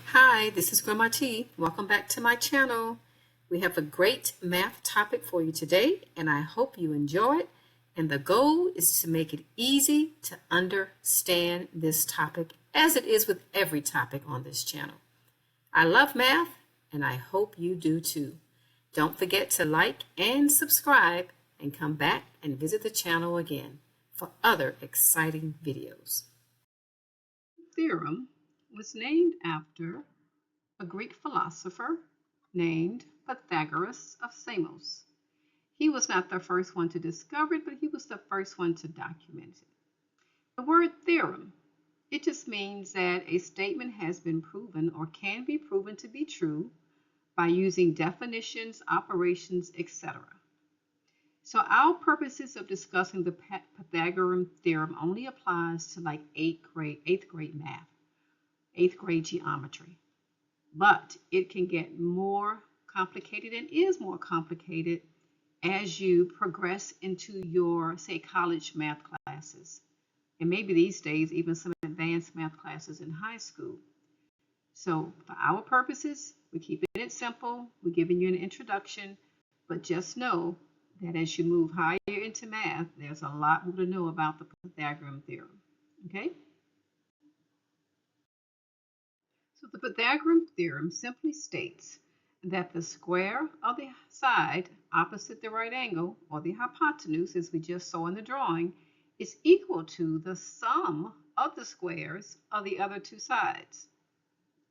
Hi, this is Grandma T. Welcome back to my channel. We have a great math topic for you today, and I hope you enjoy it. And the goal is to make it easy to understand this topic, as it is with every topic on this channel. I love math, and I hope you do too. Don't forget to like and subscribe, and come back and visit the channel again for other exciting videos. Theorem was named after a Greek philosopher named Pythagoras of Samos. He was not the first one to discover it, but he was the first one to document it. The word theorem, it just means that a statement has been proven or can be proven to be true by using definitions, operations, etc. So our purposes of discussing the Pythagorean theorem only applies to like eighth grade math, eighth grade geometry. But it can get more complicated and is more complicated as you progress into your, say, college math classes. And maybe these days, even some advanced math classes in high school. So for our purposes, we're keeping it simple. We're giving you an introduction, but just know that as you move higher into math, there's a lot more to know about the Pythagorean theorem, okay? So the Pythagorean theorem simply states that the square of the side opposite the right angle, or the hypotenuse, as we just saw in the drawing, is equal to the sum of the squares of the other two sides.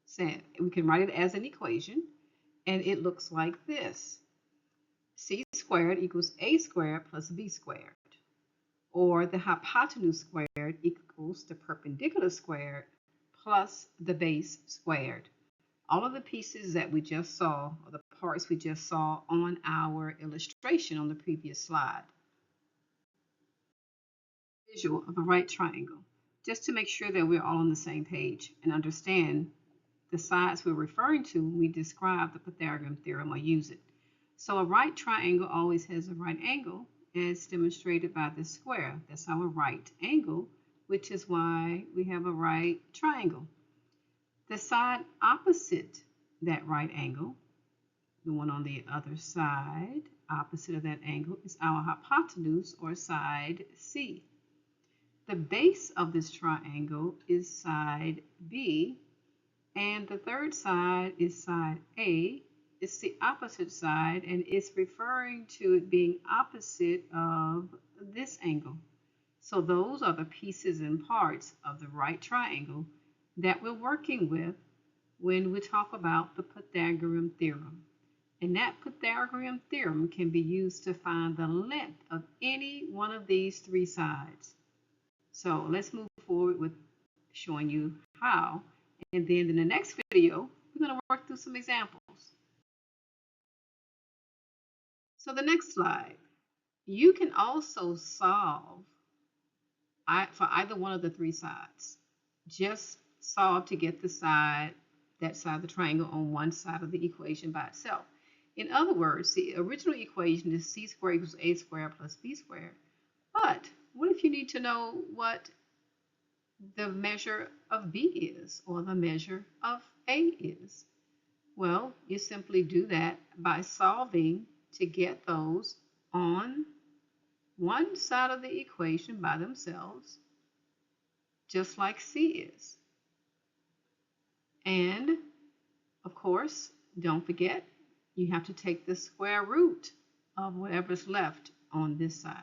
So we can write it as an equation, and it looks like this. C squared equals A squared plus B squared. Or the hypotenuse squared equals the perpendicular squared plus the base squared. All of the pieces that we just saw, or the parts we just saw on our illustration on the previous slide. Visual of a right triangle, just to make sure that we're all on the same page and understand the sides we're referring to when we describe the Pythagorean theorem or use it. So a right triangle always has a right angle, as demonstrated by this square. That's our right angle, which is why we have a right triangle. The side opposite that right angle, the one on the other side, opposite of that angle, is our hypotenuse, or side C. The base of this triangle is side B, and the third side is side A. It's the opposite side, and it's referring to it being opposite of this angle. So those are the pieces and parts of the right triangle that we're working with when we talk about the Pythagorean theorem. And that Pythagorean theorem can be used to find the length of any one of these three sides. So let's move forward with showing you how. And then in the next video, we're going to work through some examples. So the next slide, you can also solve for either one of the three sides. Just solve to get the side, that side of the triangle, on one side of the equation by itself. In other words, the original equation is c squared equals a squared plus b squared. But what if you need to know what the measure of b is, or the measure of a is? Well, you simply do that by solving to get those on one side of the equation by themselves, just like c is. And of course, don't forget, you have to take the square root of whatever's left on this side.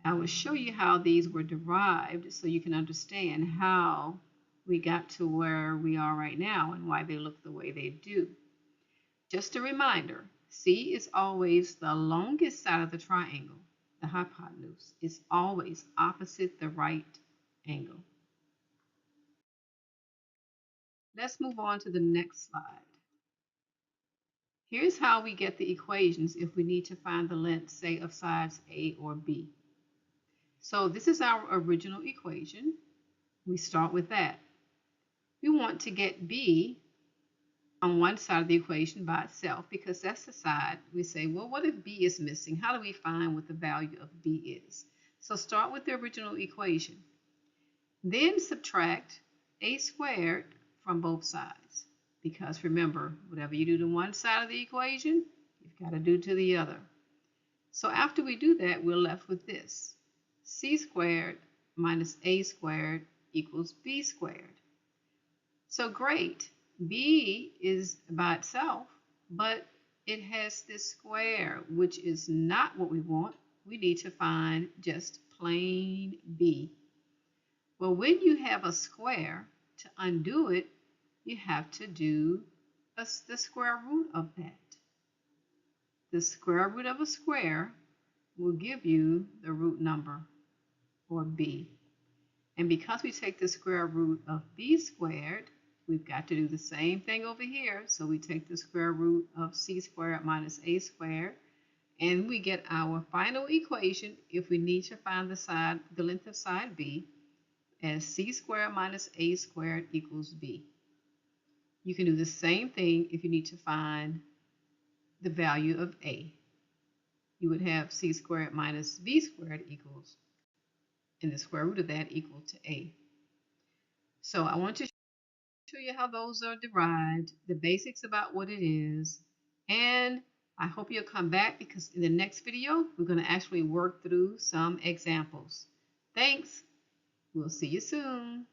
I will show you how these were derived so you can understand how we got to where we are right now and why they look the way they do. Just a reminder, C is always the longest side of the triangle. The hypotenuse is always opposite the right angle. Let's move on to the next slide. Here's how we get the equations if we need to find the length, say, of sides A or B. So this is our original equation. We start with that. We want to get B on one side of the equation by itself, because that's the side we say, well, what if b is missing? How do we find what the value of b is? So start with the original equation. Then subtract a squared from both sides. Because remember, whatever you do to one side of the equation, you've got to do to the other. So after we do that, we're left with this. C squared minus a squared equals b squared. So great. B is by itself, but it has this square, which is not what we want. We need to find just plain b. Well, when you have a square, to undo it, you have to do the square root of that. The square root of a square will give you the root number, or b. And because we take the square root of b squared, we've got to do the same thing over here. So we take the square root of c squared minus a squared, and we get our final equation if we need to find the length of side b, as c squared minus a squared equals b. You can do the same thing if you need to find the value of a. You would have c squared minus b squared equals, and the square root of that equal to a. So I want to show you how those are derived, the basics about what it is, and I hope you'll come back, because in the next video we're going to actually work through some examples. Thanks. We'll see you soon.